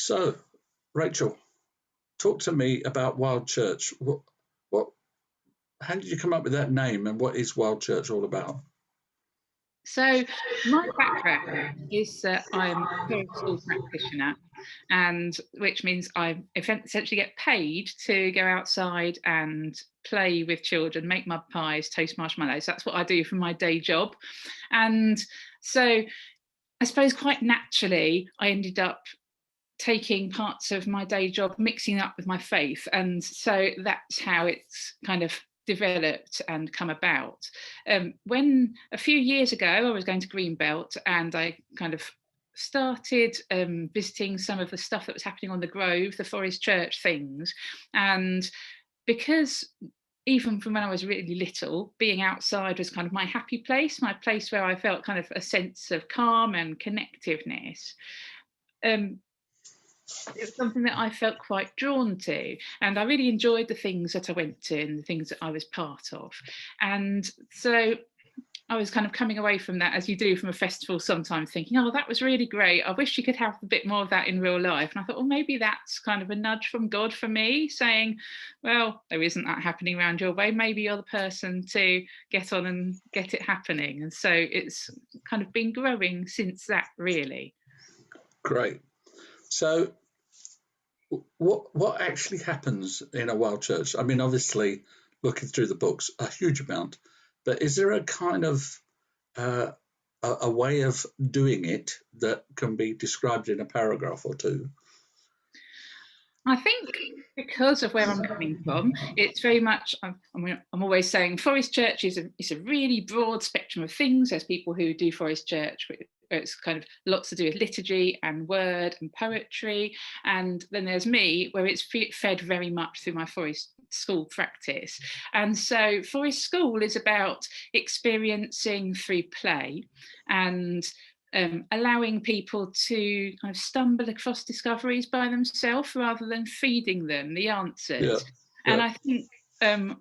So, Rachel, talk to me about Wild Church. What, how did you come up with that name, and what is Wild Church all about? So my background is that I'm a forest school practitioner, and which means I essentially get paid to go outside and play with children, make mud pies, toast marshmallows. That's what I do for my day job. And so I suppose quite naturally I ended up taking parts of my day job, mixing it up with my faith. And so that's how it's kind of developed and come about. When a few years ago, I was going to Greenbelt and I kind of started visiting some of the stuff that was happening on the Grove, the Forest Church things. And because even from when I was really little, being outside was kind of my happy place, my place where I felt kind of a sense of calm and connectiveness. Um, it's something that I felt quite drawn to, and I really enjoyed the things that I went to and the things that I was part of. And so I was kind of coming away from that, as you do from a festival sometimes, thinking, oh, that was really great. I wish you could have a bit more of that in real life. And I thought, well, maybe that's kind of a nudge from God for me, saying, well, there isn't that happening around your way. Maybe you're the person to get on and get it happening. And so it's kind of been growing since that, really. Great. So, what actually happens in a wild church? I mean, obviously, looking through the books, a huge amount, but is there a kind of a way of doing it that can be described in a paragraph or two? I think because of where I'm coming from, it's very much, I'm always saying Forest Church is a really broad spectrum of things. There's people who do Forest Church, it's kind of lots to do with liturgy and word and poetry. And then there's me, where it's fed very much through my Forest School practice. And so Forest School is about experiencing through play and allowing people to kind of stumble across discoveries by themselves rather than feeding them the answers. Yeah. And I think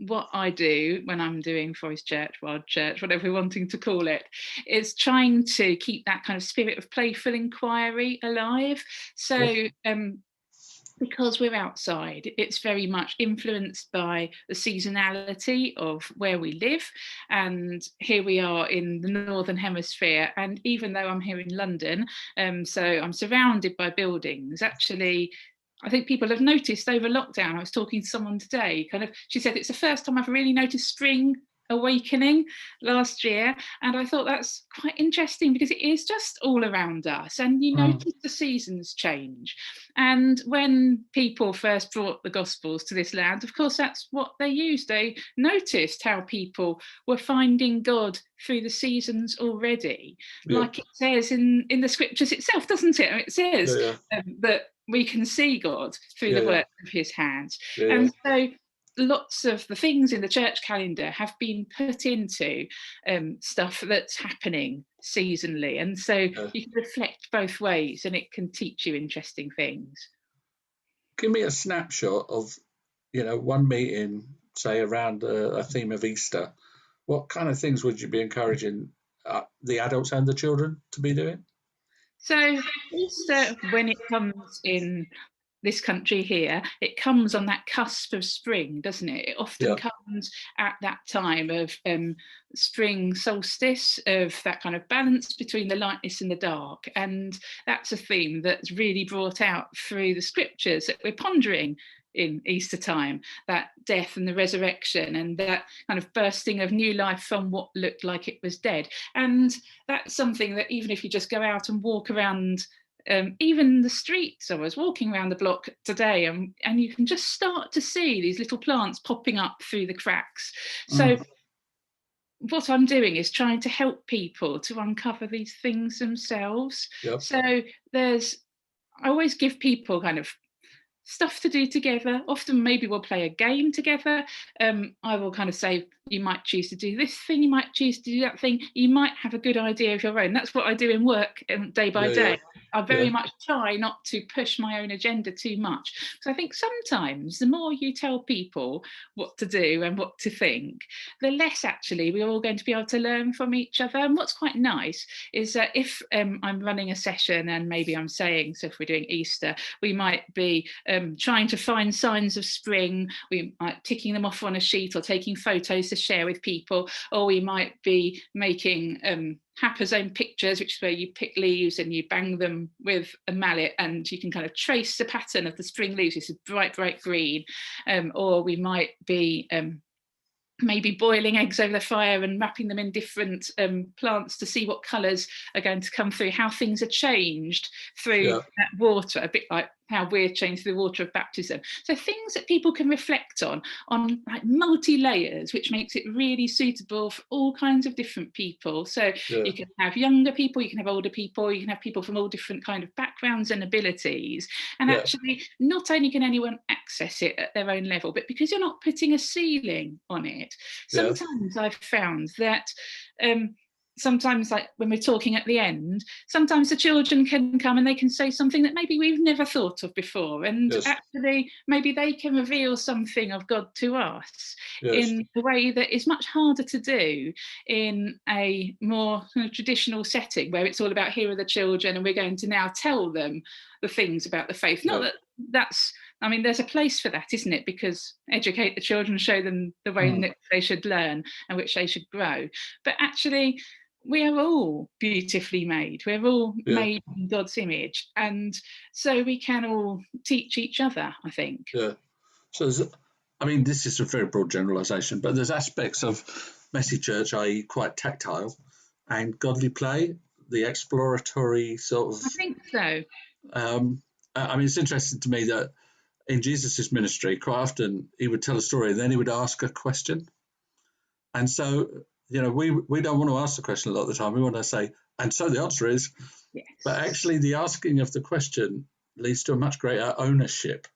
what I do when I'm doing Forest Church, Wild Church, whatever we're wanting to call it, is trying to keep that kind of spirit of playful inquiry alive. So because we're outside, it's very much influenced by the seasonality of where we live. And here we are in the Northern Hemisphere. And even though I'm here in London, so I'm surrounded by buildings, actually, I think people have noticed over lockdown. I was talking to someone today, she said it's the first time I've really noticed spring awakening last year, and I thought that's quite interesting because it is just all around us, and you notice the seasons change. And when people first brought the Gospels to this land, of course that's what they used. They noticed how people were finding God through the seasons already, like it says in the scriptures itself, doesn't it? It says that we can see God through the work of his hands. And so lots of the things in the church calendar have been put into stuff that's happening seasonally. And so you can reflect both ways and it can teach you interesting things. Give me a snapshot of, one meeting, say, around a theme of Easter. What kind of things would you be encouraging the adults and the children to be doing? So Easter, when it comes in this country here, it comes on that cusp of spring, doesn't it? It often comes at that time of spring solstice, of that kind of balance between the lightness and the dark. And that's a theme that's really brought out through the scriptures that we're pondering in Easter time, that death and the resurrection and that kind of bursting of new life from what looked like it was dead. And that's something that even if you just go out and walk around even the streets, I was walking around the block today and you can just start to see these little plants popping up through the cracks. So what I'm doing is trying to help people to uncover these things themselves. So I always give people kind of stuff to do together. Often maybe we'll play a game together. I will kind of say, you might choose to do this thing, you might choose to do that thing. You might have a good idea of your own. That's what I do in work day by day. I Yeah. very much try not to push my own agenda too much. Because I think sometimes the more you tell people what to do and what to think, the less actually we're all going to be able to learn from each other. And what's quite nice is that if I'm running a session and maybe I'm saying, so if we're doing Easter, we might be trying to find signs of spring, we might ticking them off on a sheet or taking photos to share with people, or we might be making haphazard pictures, which is where you pick leaves and you bang them with a mallet and you can kind of trace the pattern of the spring leaves. This is bright green. Or we might be maybe boiling eggs over the fire and wrapping them in different plants to see what colours are going to come through, how things are changed through Yeah. that water, a bit like how we're changed through the water of baptism. So things that people can reflect on like multi-layers, which makes it really suitable for all kinds of different people. So Yeah. you can have younger people, you can have older people, you can have people from all different kind of backgrounds and abilities. And Yeah. actually, not only can anyone access it at their own level, but because you're not putting a ceiling on it, Yeah. sometimes I've found that sometimes, like when we're talking at the end, sometimes the children can come and they can say something that maybe we've never thought of before, and Yes. actually maybe they can reveal something of God to us Yes. in a way that is much harder to do in a more kind of traditional setting where it's all about, here are the children and we're going to now tell them the things about the faith. Not Yeah. that that's, I mean, there's a place for that, isn't it? Because educate the children, show them the way in which they should learn and which they should grow. But actually, we are all beautifully made. We're all Yeah. made in God's image. And so we can all teach each other, I think. Yeah. So, I mean, this is a very broad generalisation, but there's aspects of messy church, i.e., quite tactile, and godly play, the exploratory sort I of. think so. I mean, it's interesting to me that in Jesus's ministry, quite often he would tell a story and then he would ask a question. And so, we don't want to ask the question a lot of the time. We want to say, and so the answer is, Yes. but actually the asking of the question leads to a much greater ownership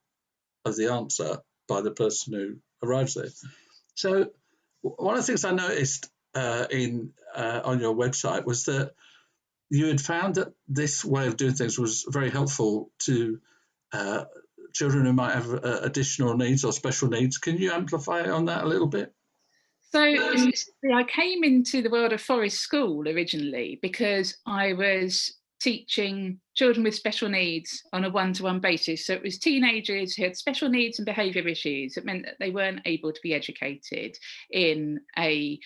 of the answer by the person who arrives there. So one of the things I noticed on your website was that you had found that this way of doing things was very helpful to children who might have additional needs or special needs. Can you amplify on that a little bit? So I came into the world of Forest School originally because I was teaching children with special needs on a one-to-one basis. So it was teenagers who had special needs and behaviour issues. It meant that they weren't able to be educated in a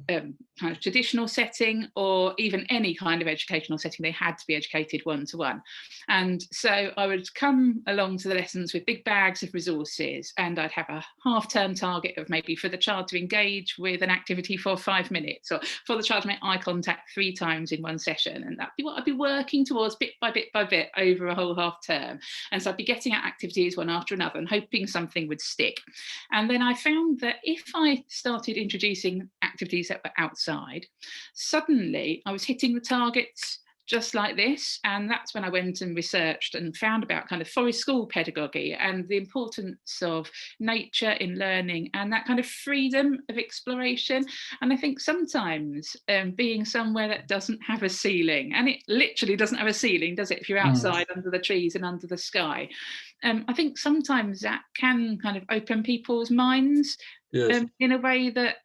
kind of traditional setting or even any kind of educational setting. They had to be educated one-to-one. And so I would come along to the lessons with big bags of resources, and I'd have a half-term target of maybe for the child to engage with an activity for 5 minutes, or for the child to make eye contact 3 times in one session. And that'd be what I'd be working towards bit by bit by bit over a whole half term. And so I'd be getting out activities one after another and hoping something would stick. And then I found that if I started introducing activities that were outside, suddenly I was hitting the targets just like this. And that's when I went and researched and found about kind of forest school pedagogy and the importance of nature in learning and that kind of freedom of exploration. And I think sometimes being somewhere that doesn't have a ceiling, and it literally doesn't have a ceiling, does it, if you're outside under the trees and under the sky, I think sometimes that can kind of open people's minds Yes. in a way that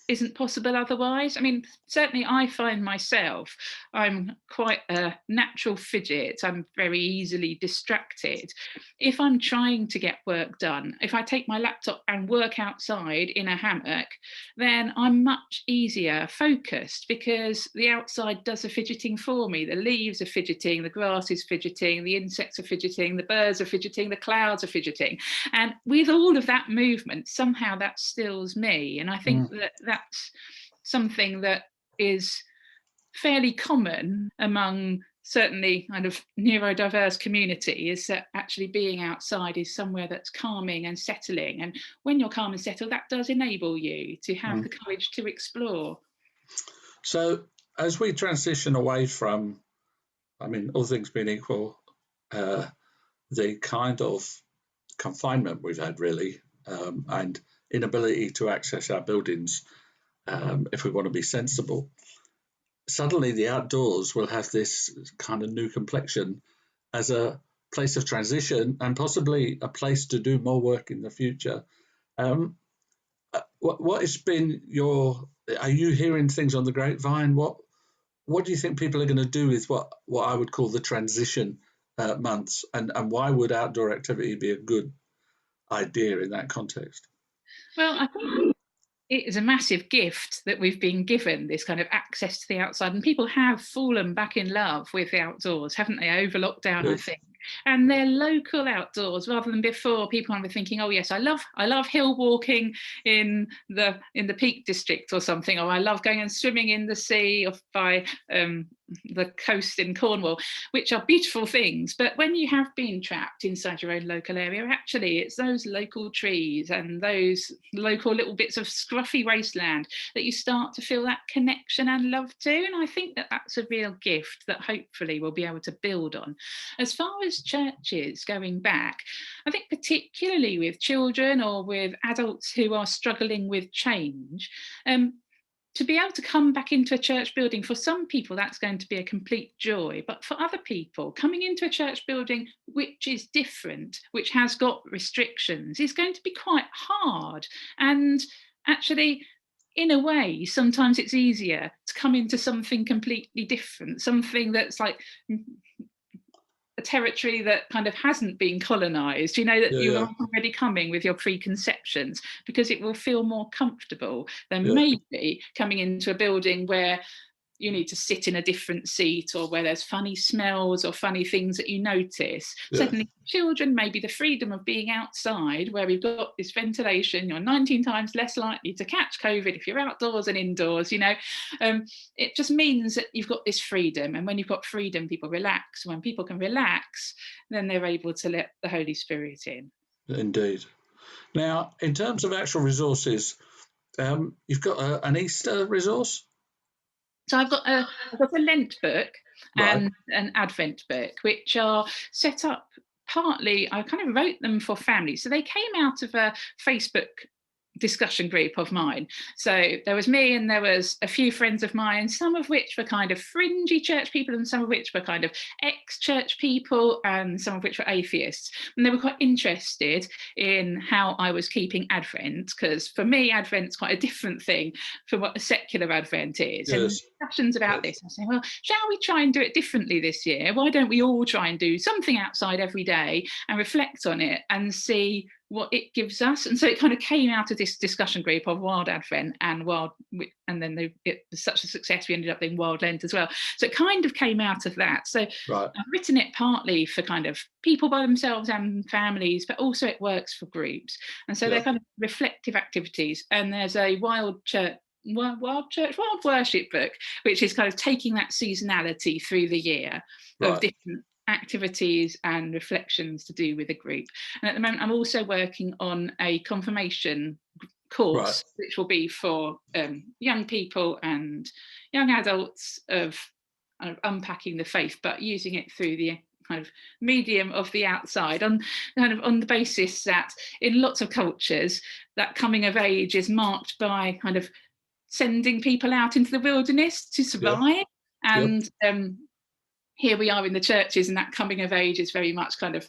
isn't possible otherwise. I mean, certainly I find myself, I'm quite a natural fidget. I'm very easily distracted. If I'm trying to get work done, if I take my laptop and work outside in a hammock, then I'm much easier focused because the outside does the fidgeting for me. The leaves are fidgeting, the grass is fidgeting, the insects are fidgeting, the birds are fidgeting, the clouds are fidgeting. And with all of that movement, somehow that stills me. And I think that that's something that is fairly common among certainly kind of neurodiverse community, is that actually being outside is somewhere that's calming and settling. And when you're calm and settled, that does enable you to have the courage to explore. So as we transition away from, I mean, all things being equal, the kind of confinement we've had really, and inability to access our buildings if we want to be sensible, suddenly the outdoors will have this kind of new complexion as a place of transition and possibly a place to do more work in the future. Um, what has been your? Are you hearing things on the grapevine? What do you think people are going to do with what I would call the transition months, and why would outdoor activity be a good idea in that context? Well, I think it is a massive gift that we've been given, this kind of access to the outside, and people have fallen back in love with the outdoors, haven't they, over lockdown, I Yes, think. And they're local outdoors rather than before. People were thinking, oh yes, I love hill walking in the Peak District or something, or I love going and swimming in the sea or by the coast in Cornwall, which are beautiful things. But when you have been trapped inside your own local area, actually it's those local trees and those local little bits of scruffy wasteland that you start to feel that connection and love to. And I think that that's a real gift that hopefully we'll be able to build on. As far as churches going back, I think particularly with children or with adults who are struggling with change, to be able to come back into a church building, for some people that's going to be a complete joy, but for other people coming into a church building which is different, which has got restrictions, is going to be quite hard. And actually, in a way, sometimes it's easier to come into something completely different, something that's like a territory that kind of hasn't been colonized, that yeah, you yeah, are already coming with your preconceptions, because it will feel more comfortable than yeah, maybe coming into a building where you need to sit in a different seat, or where there's funny smells or funny things that you notice. yeah, Certainly, children, maybe the freedom of being outside where we've got this ventilation, you're 19 times less likely to catch COVID if you're outdoors and indoors. It just means that you've got this freedom. And when you've got freedom, people relax. When people can relax, then they're able to let the Holy Spirit in. indeed. Now, in terms of actual resources, you've got an Easter resource, So I've got a Lent book right? and an Advent book, which are set up partly. I kind of wrote them for families, so they came out of a Facebook discussion group of mine. So there was me and there was a few friends of mine, some of which were kind of fringy church people and some of which were kind of ex-church people and some of which were atheists. And they were quite interested in how I was keeping Advent, because for me Advent's quite a different thing from what a secular Advent is. And Yes, discussions about yes, this, I say, well, shall we try and do it differently this year? Why don't we all try and do something outside every day and reflect on it and see what it gives us? And so it kind of came out of this discussion group of Wild Advent and and then it was such a success, we ended up doing Wild Lent as well. So it kind of came out of that. So right, I've written it partly for kind of people by themselves and families, but also it works for groups. And so they're yeah, kind of reflective activities. And there's a wild worship book, which is kind of taking that seasonality through the year of right, different activities and reflections to do with a group. And at the moment, I'm also working on a confirmation right, course, which will be for young people and young adults of unpacking the faith, but using it through the kind of medium of the outside, on the basis that in lots of cultures that coming of age is marked by kind of sending people out into the wilderness to yeah, survive. yep, And here we are in the churches, and that coming of age is very much kind of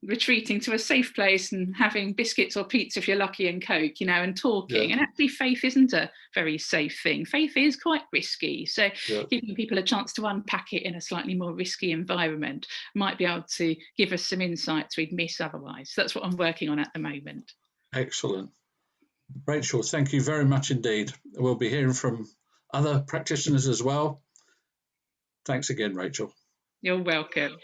retreating to a safe place and having biscuits or pizza if you're lucky and Coke, and yeah, talking. And actually, faith isn't a very safe thing. Faith is quite risky. So yeah. giving people a chance to unpack it in a slightly more risky environment might be able to give us some insights we'd miss otherwise. So that's what I'm working on at the moment. Excellent. Rachel, thank you very much indeed. We'll be hearing from other practitioners as well. Thanks again, Rachel. You're welcome.